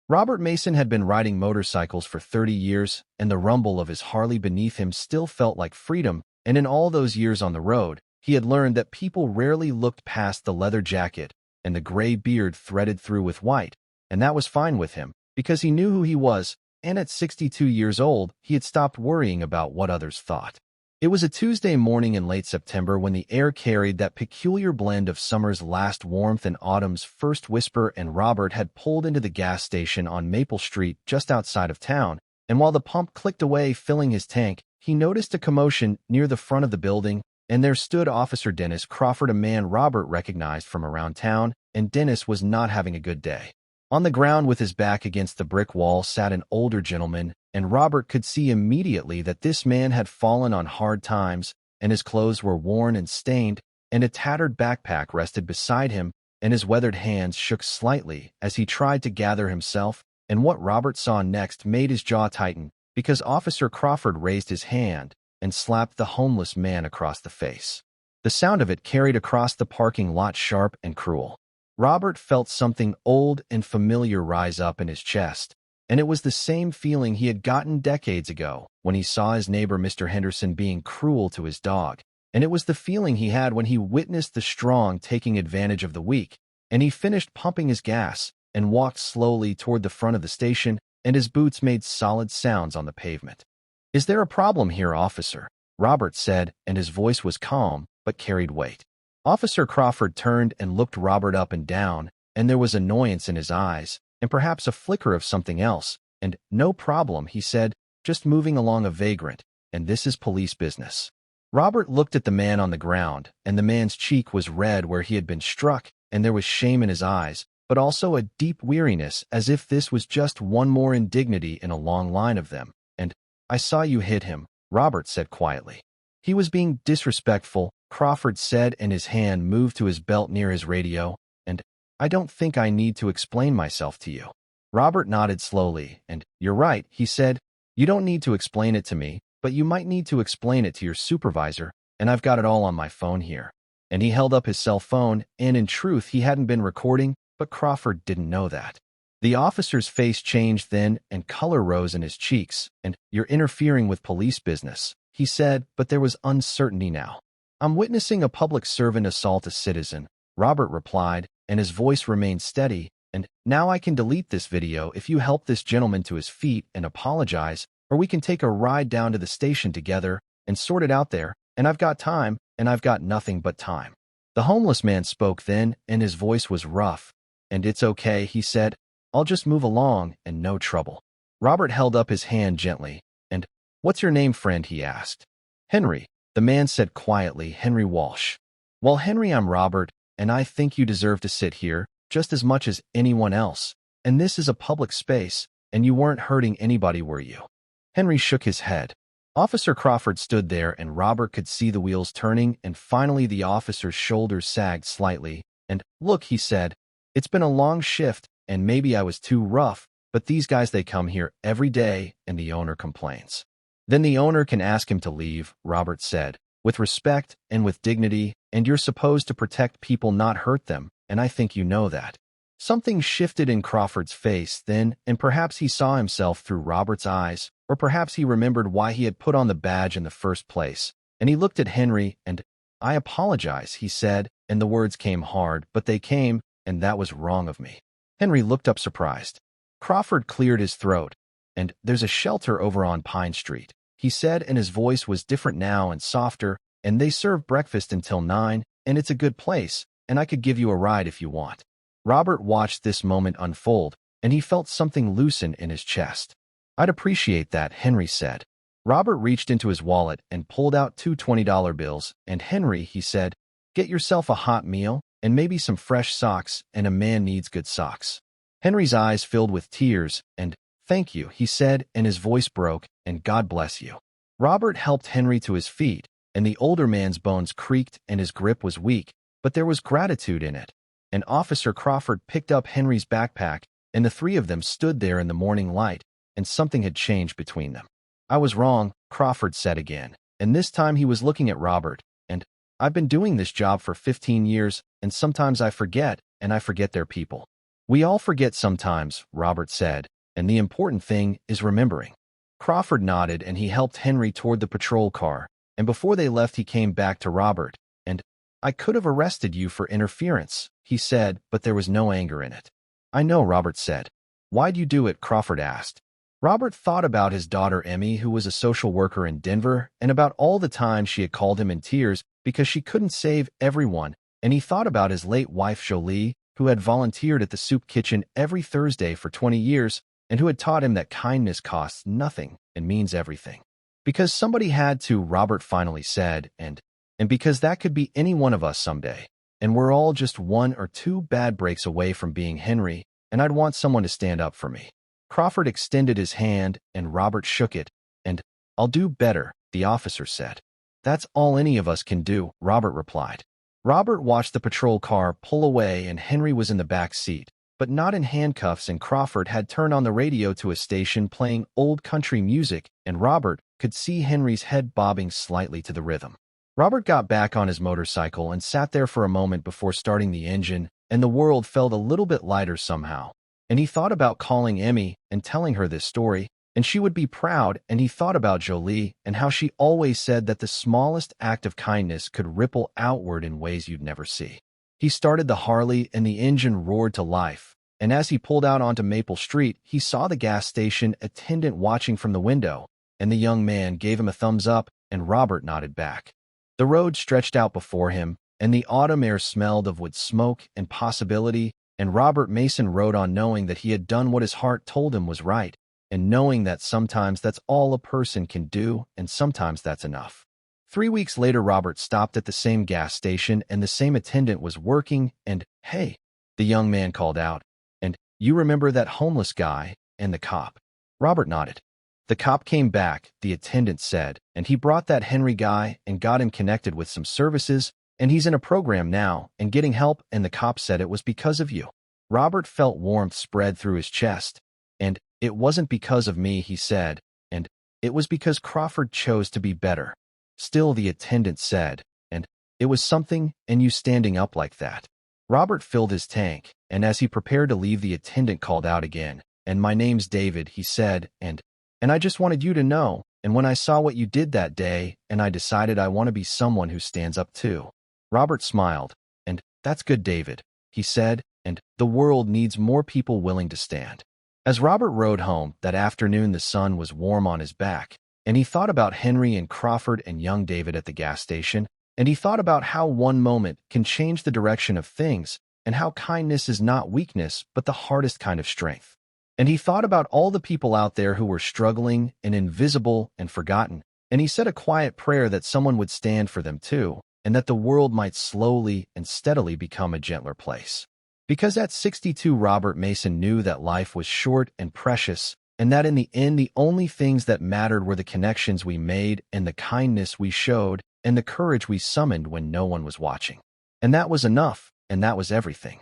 Robert Mason had been riding motorcycles for 30 years, and the rumble of his Harley beneath him still felt like freedom, and in all those years on the road, he had learned that people rarely looked past the leather jacket and the gray beard threaded through with white, and that was fine with him, because he knew who he was, and at 62 years old, he had stopped worrying about what others thought. It was a Tuesday morning in late September when the air carried that peculiar blend of summer's last warmth and autumn's first whisper, and Robert had pulled into the gas station on Maple Street just outside of town, and while the pump clicked away filling his tank, he noticed a commotion near the front of the building, and there stood Officer Dennis Crawford, a man Robert recognized from around town, and Dennis was not having a good day. On the ground with his back against the brick wall sat an older gentleman, and Robert could see immediately that this man had fallen on hard times, and his clothes were worn and stained, and a tattered backpack rested beside him, and his weathered hands shook slightly as he tried to gather himself, and what Robert saw next made his jaw tighten, because Officer Crawford raised his hand and slapped the homeless man across the face. The sound of it carried across the parking lot sharp and cruel. Robert felt something old and familiar rise up in his chest, and it was the same feeling he had gotten decades ago when he saw his neighbor Mr. Henderson being cruel to his dog, and it was the feeling he had when he witnessed the strong taking advantage of the weak, and he finished pumping his gas and walked slowly toward the front of the station, and his boots made solid sounds on the pavement. "Is there a problem here, officer?" Robert said, and his voice was calm but carried weight. Officer Crawford turned and looked Robert up and down, and there was annoyance in his eyes, and perhaps a flicker of something else, and "No problem," he said, "just moving along a vagrant, and this is police business." Robert looked at the man on the ground, and the man's cheek was red where he had been struck, and there was shame in his eyes, but also a deep weariness, as if this was just one more indignity in a long line of them. "And I saw you hit him," Robert said quietly. "He was being disrespectful," Crawford said, and his hand moved to his belt near his radio, "and I don't think I need to explain myself to you." Robert nodded slowly, and "You're right," he said. "You don't need to explain it to me, but you might need to explain it to your supervisor, and I've got it all on my phone here." And he held up his cell phone, and in truth he hadn't been recording, but Crawford didn't know that. The officer's face changed then, and color rose in his cheeks, and "You're interfering with police business," he said, but there was uncertainty now. "I'm witnessing a public servant assault a citizen," Robert replied, and his voice remained steady, "and now I can delete this video if you help this gentleman to his feet and apologize, or we can take a ride down to the station together and sort it out there, and I've got time, and I've got nothing but time." The homeless man spoke then, and his voice was rough. "And it's okay," he said. "I'll just move along, and no trouble." Robert held up his hand gently, and "What's your name, friend?" he asked. "Henry," the man said quietly, "Henry Walsh." "Well, Henry, I'm Robert, and I think you deserve to sit here just as much as anyone else, and this is a public space, and you weren't hurting anybody, were you?" Henry shook his head. Officer Crawford stood there, and Robert could see the wheels turning, and finally the officer's shoulders sagged slightly, and "Look," he said, "it's been a long shift, and maybe I was too rough, but these guys, they come here every day, and the owner complains." "Then the owner can ask him to leave," Robert said, "with respect and with dignity, and you're supposed to protect people, not hurt them, and I think you know that." Something shifted in Crawford's face then, and perhaps he saw himself through Robert's eyes, or perhaps he remembered why he had put on the badge in the first place, and he looked at Henry, and "I apologize," he said, and the words came hard, but they came, "and that was wrong of me." Henry looked up surprised. Crawford cleared his throat, and "There's a shelter over on Pine Street," he said, and his voice was different now and softer, "and they serve breakfast until 9, and it's a good place, and I could give you a ride if you want." Robert watched this moment unfold, and he felt something loosen in his chest. "I'd appreciate that," Henry said. Robert reached into his wallet and pulled out two $20 bills, and "Henry," he said, "get yourself a hot meal, and maybe some fresh socks, and a man needs good socks." Henry's eyes filled with tears, and "Thank you," he said, and his voice broke, and "God bless you." Robert helped Henry to his feet, and the older man's bones creaked and his grip was weak, but there was gratitude in it. And Officer Crawford picked up Henry's backpack, and the three of them stood there in the morning light, and something had changed between them. "I was wrong," Crawford said again, and this time he was looking at Robert, and "I've been doing this job for 15 years, and sometimes I forget, and I forget they're people." We all forget sometimes, Robert said, and the important thing is remembering. Crawford nodded and he helped Henry toward the patrol car, and before they left he came back to Robert, and, "I could have arrested you for interference," he said, but there was no anger in it. "I know," Robert said. "Why'd you do it?" Crawford asked. Robert thought about his daughter Emmy, who was a social worker in Denver, and about all the time she had called him in tears because she couldn't save everyone, and he thought about his late wife Jolie, who had volunteered at the soup kitchen every Thursday for 20 years, and who had taught him that kindness costs nothing and means everything. Because somebody had to, Robert finally said, and because that could be any one of us someday, and we're all just one or two bad breaks away from being Henry, and I'd want someone to stand up for me. Crawford extended his hand, and Robert shook it, and, "I'll do better," the officer said. "That's all any of us can do," Robert replied. Robert watched the patrol car pull away, and Henry was in the back seat, but not in handcuffs, and Crawford had turned on the radio to a station playing old country music, and Robert could see Henry's head bobbing slightly to the rhythm. Robert got back on his motorcycle and sat there for a moment before starting the engine, and the world felt a little bit lighter somehow. And he thought about calling Emmy and telling her this story, and she would be proud, and he thought about Jolie and how she always said that the smallest act of kindness could ripple outward in ways you'd never see. He started the Harley, and the engine roared to life, and as he pulled out onto Maple Street, he saw the gas station attendant watching from the window, and the young man gave him a thumbs up, and Robert nodded back. The road stretched out before him, and the autumn air smelled of wood smoke and possibility, and Robert Mason rode on knowing that he had done what his heart told him was right, and knowing that sometimes that's all a person can do, and sometimes that's enough. 3 weeks later, Robert stopped at the same gas station, and the same attendant was working, and, "Hey," the young man called out, "and you remember that homeless guy and the cop?" Robert nodded. "The cop came back," the attendant said, "and he brought that Henry guy and got him connected with some services, and he's in a program now and getting help, and the cop said it was because of you." Robert felt warmth spread through his chest, and, "It wasn't because of me," he said, "and it was because Crawford chose to be better." Still, the attendant said, "and it was something, and you standing up like that." Robert filled his tank, and as he prepared to leave, the attendant called out again, "And my name's David," he said, and I just wanted you to know, and when I saw what you did that day, and I decided I want to be someone who stands up too." Robert smiled, and, "That's good, David," he said, "and the world needs more people willing to stand." As Robert rode home that afternoon, the sun was warm on his back, and he thought about Henry and Crawford and young David at the gas station, and he thought about how one moment can change the direction of things, and how kindness is not weakness, but the hardest kind of strength. And he thought about all the people out there who were struggling and invisible and forgotten, and he said a quiet prayer that someone would stand for them too, and that the world might slowly and steadily become a gentler place. Because at 62, Robert Mason knew that life was short and precious, and that in the end the only things that mattered were the connections we made and the kindness we showed and the courage we summoned when no one was watching. And that was enough, and that was everything.